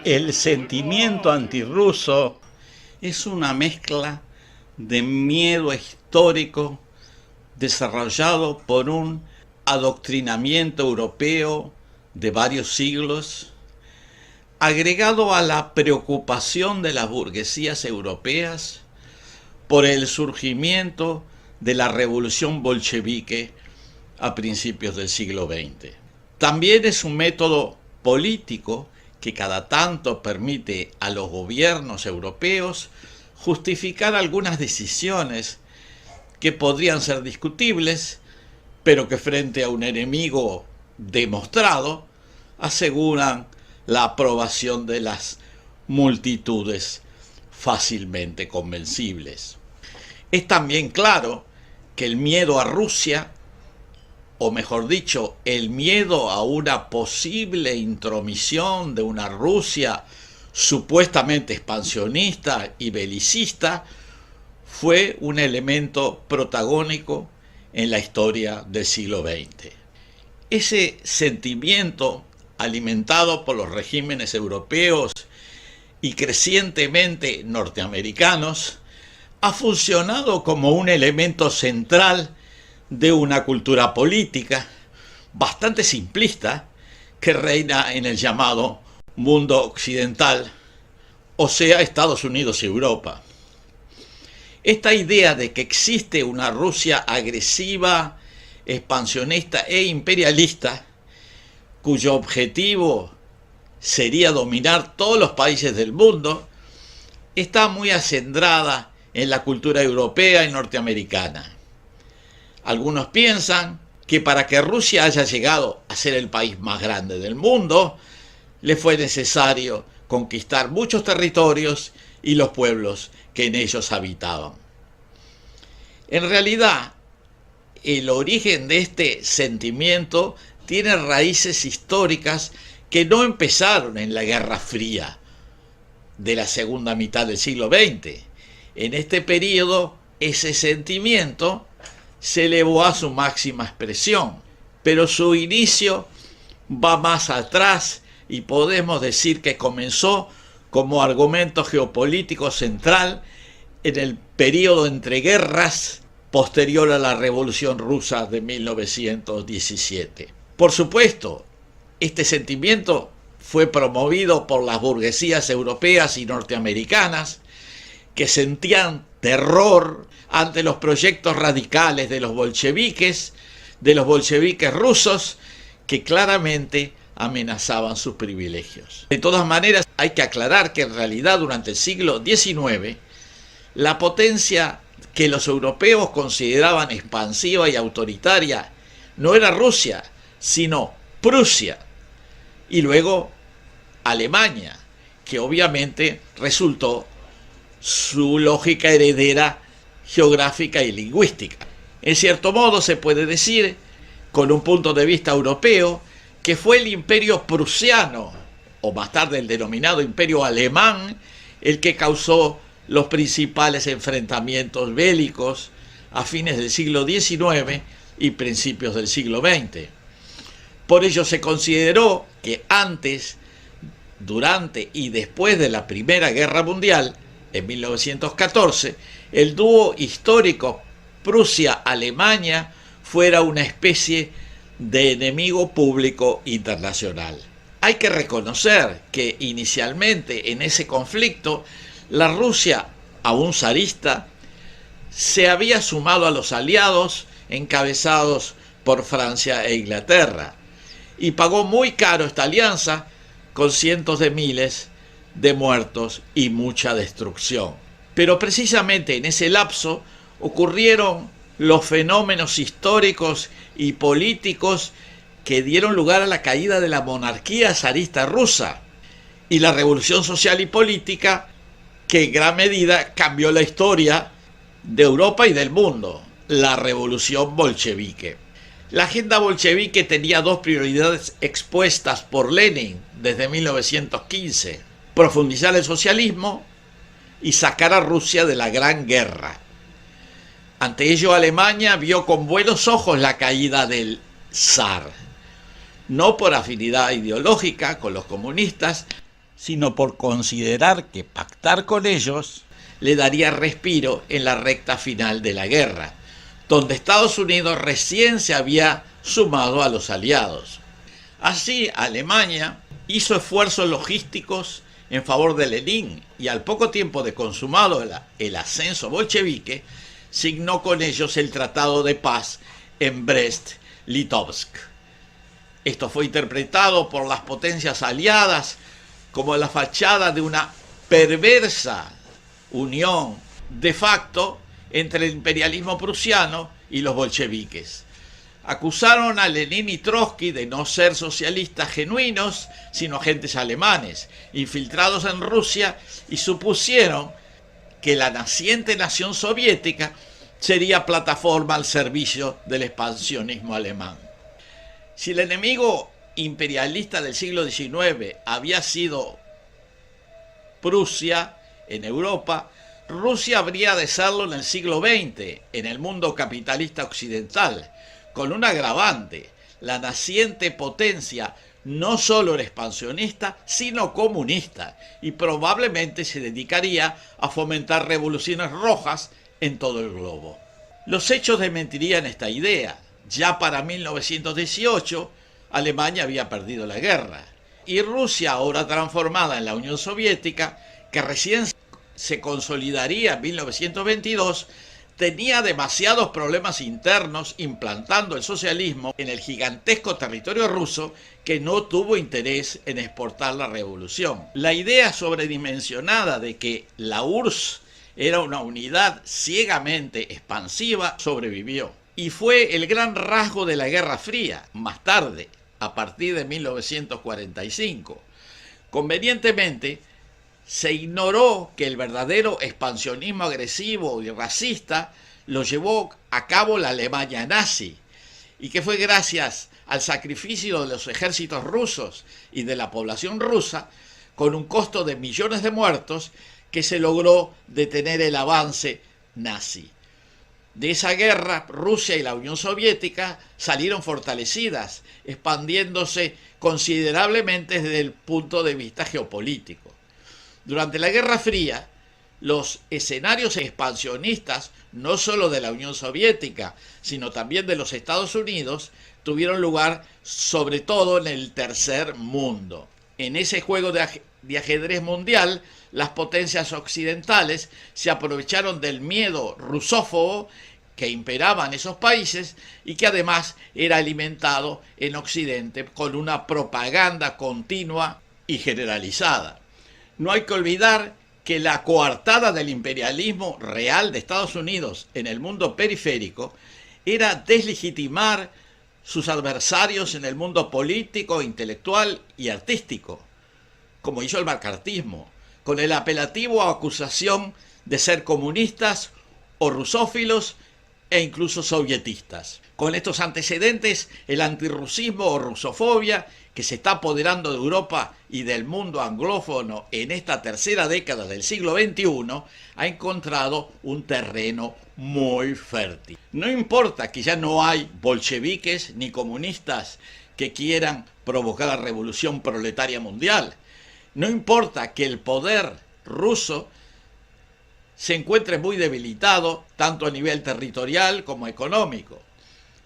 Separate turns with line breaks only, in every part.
El sentimiento antirruso es una mezcla de miedo histórico desarrollado por un adoctrinamiento europeo de varios siglos, agregado a la preocupación de las burguesías europeas por el surgimiento de la revolución bolchevique a principios del siglo XX. También es un método político que cada tanto permite a los gobiernos europeos justificar algunas decisiones que podrían ser discutibles, pero que frente a un enemigo demostrado aseguran la aprobación de las multitudes fácilmente convencibles. Es también claro que el miedo a Rusia, o mejor dicho, el miedo a una posible intromisión de una Rusia supuestamente expansionista y belicista, fue un elemento protagónico en la historia del siglo XX. Ese sentimiento, alimentado por los regímenes europeos y crecientemente norteamericanos, ha funcionado como un elemento central de una cultura política bastante simplista que reina en el llamado mundo occidental, o sea, Estados Unidos y Europa. Esta idea de que existe una Rusia agresiva, expansionista e imperialista, cuyo objetivo sería dominar todos los países del mundo, está muy acendrada en la cultura europea y norteamericana. Algunos piensan que para que Rusia haya llegado a ser el país más grande del mundo, le fue necesario conquistar muchos territorios y los pueblos que en ellos habitaban. En realidad, el origen de este sentimiento tiene raíces históricas que no empezaron en la Guerra Fría de la segunda mitad del siglo XX. En este periodo, ese sentimiento se elevó a su máxima expresión, pero su inicio va más atrás y podemos decir que comenzó como argumento geopolítico central en el periodo entre guerras posterior a la Revolución Rusa de 1917. Por supuesto, este sentimiento fue promovido por las burguesías europeas y norteamericanas que sentían terror ante los proyectos radicales de los bolcheviques rusos, que claramente amenazaban sus privilegios. De todas maneras, hay que aclarar que en realidad durante el siglo XIX, la potencia que los europeos consideraban expansiva y autoritaria no era Rusia, sino Prusia, y luego Alemania, que obviamente resultó su lógica heredera geográfica y lingüística. En cierto modo se puede decir, con un punto de vista europeo, que fue el imperio prusiano, o más tarde el denominado imperio alemán, el que causó los principales enfrentamientos bélicos a fines del siglo XIX y principios del siglo XX. Por ello se consideró que antes, durante y después de la Primera Guerra Mundial, en 1914, el dúo histórico Prusia-Alemania fuera una especie de enemigo público internacional. Hay que reconocer que inicialmente en ese conflicto la Rusia, aún zarista, se había sumado a los aliados encabezados por Francia e Inglaterra y pagó muy caro esta alianza con cientos de miles de muertos y mucha destrucción. Pero precisamente en ese lapso ocurrieron los fenómenos históricos y políticos que dieron lugar a la caída de la monarquía zarista rusa y la revolución social y política que en gran medida cambió la historia de Europa y del mundo, la revolución bolchevique. La agenda bolchevique tenía dos prioridades expuestas por Lenin desde 1915: profundizar el socialismo y sacar a Rusia de la Gran Guerra. Ante ello, Alemania vio con buenos ojos la caída del zar. no por afinidad ideológica con los comunistas, sino por considerar que pactar con ellos le daría respiro en la recta final de la guerra, donde Estados Unidos recién se había sumado a los aliados. Así, Alemania hizo esfuerzos logísticos en favor de Lenin y al poco tiempo de consumado el ascenso bolchevique, signó con ellos el Tratado de Paz en Brest-Litovsk. Esto fue interpretado por las potencias aliadas como la fachada de una perversa unión de facto entre el imperialismo prusiano y los bolcheviques. Acusaron a Lenin y Trotsky de no ser socialistas genuinos, sino agentes alemanes, infiltrados en Rusia, y supusieron que la naciente nación soviética sería plataforma al servicio del expansionismo alemán. Si el enemigo imperialista del siglo XIX había sido Prusia en Europa, Rusia habría de serlo en el siglo XX, en el mundo capitalista occidental, con un agravante: la naciente potencia no solo era expansionista, sino comunista, y probablemente se dedicaría a fomentar revoluciones rojas en todo el globo. Los hechos desmentirían esta idea. Ya para 1918, Alemania había perdido la guerra, y Rusia, ahora transformada en la Unión Soviética, que recién se consolidaría en 1922, tenía demasiados problemas internos implantando el socialismo en el gigantesco territorio ruso, que no tuvo interés en exportar la revolución. La idea sobredimensionada de que la URSS era una unidad ciegamente expansiva sobrevivió, y fue el gran rasgo de la Guerra Fría, más tarde, a partir de 1945. Convenientemente, se ignoró que el verdadero expansionismo agresivo y racista lo llevó a cabo la Alemania nazi, y que fue gracias al sacrificio de los ejércitos rusos y de la población rusa, con un costo de millones de muertos, que se logró detener el avance nazi. De esa guerra, Rusia y la Unión Soviética salieron fortalecidas, expandiéndose considerablemente desde el punto de vista geopolítico. Durante la Guerra Fría, los escenarios expansionistas, no solo de la Unión Soviética, sino también de los Estados Unidos, tuvieron lugar sobre todo en el tercer mundo. En ese juego de ajedrez mundial, las potencias occidentales se aprovecharon del miedo rusófobo que imperaba en esos países y que además era alimentado en Occidente con una propaganda continua y generalizada. No hay que olvidar que la coartada del imperialismo real de Estados Unidos en el mundo periférico era deslegitimar sus adversarios en el mundo político, intelectual y artístico, como hizo el macartismo, con el apelativo a acusación de ser comunistas o rusófilos e incluso sovietistas. Con estos antecedentes, el antirrusismo o rusofobia, que se está apoderando de Europa y del mundo anglófono en esta tercera década del siglo XXI, ha encontrado un terreno muy fértil. No importa que ya no hay bolcheviques ni comunistas que quieran provocar la revolución proletaria mundial. No importa que el poder ruso se encuentre muy debilitado, tanto a nivel territorial como económico.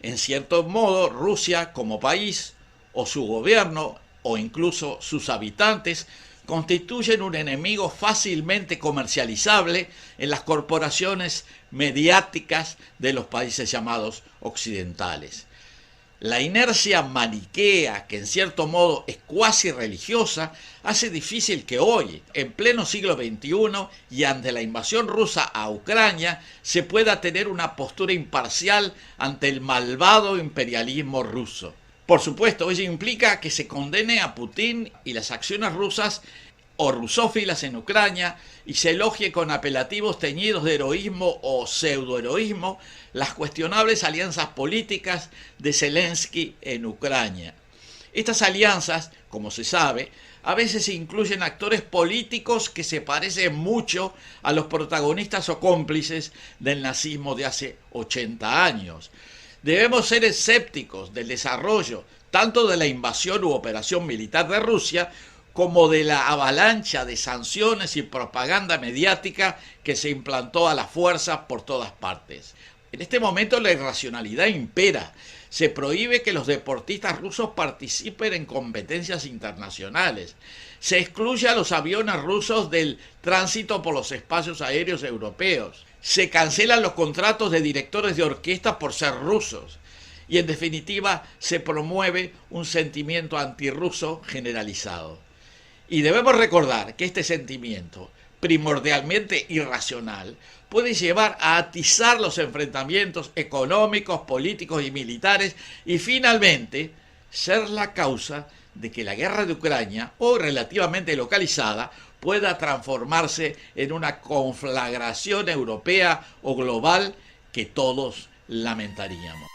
En cierto modo, Rusia como país, o su gobierno, o incluso sus habitantes, constituyen un enemigo fácilmente comercializable en las corporaciones mediáticas de los países llamados occidentales. La inercia maniquea, que en cierto modo es cuasi religiosa, hace difícil que hoy, en pleno siglo XXI y ante la invasión rusa a Ucrania, se pueda tener una postura imparcial ante el malvado imperialismo ruso. Por supuesto, ello implica que se condene a Putin y las acciones rusas o rusófilas en Ucrania y se elogie con apelativos teñidos de heroísmo o pseudoheroísmo las cuestionables alianzas políticas de Zelensky en Ucrania. Estas alianzas, como se sabe, a veces incluyen actores políticos que se parecen mucho a los protagonistas o cómplices del nazismo de hace 80 años. Debemos ser escépticos del desarrollo tanto de la invasión u operación militar de Rusia, como de la avalancha de sanciones y propaganda mediática que se implantó a las fuerzas por todas partes. En este momento la irracionalidad impera. Se prohíbe que los deportistas rusos participen en competencias internacionales. Se excluye a los aviones rusos del tránsito por los espacios aéreos europeos. Se cancelan los contratos de directores de orquesta por ser rusos. Y en definitiva se promueve un sentimiento antirruso generalizado. Y debemos recordar que este sentimiento, primordialmente irracional, puede llevar a atizar los enfrentamientos económicos, políticos y militares y finalmente ser la causa de que la guerra de Ucrania, hoy relativamente localizada, pueda transformarse en una conflagración europea o global que todos lamentaríamos.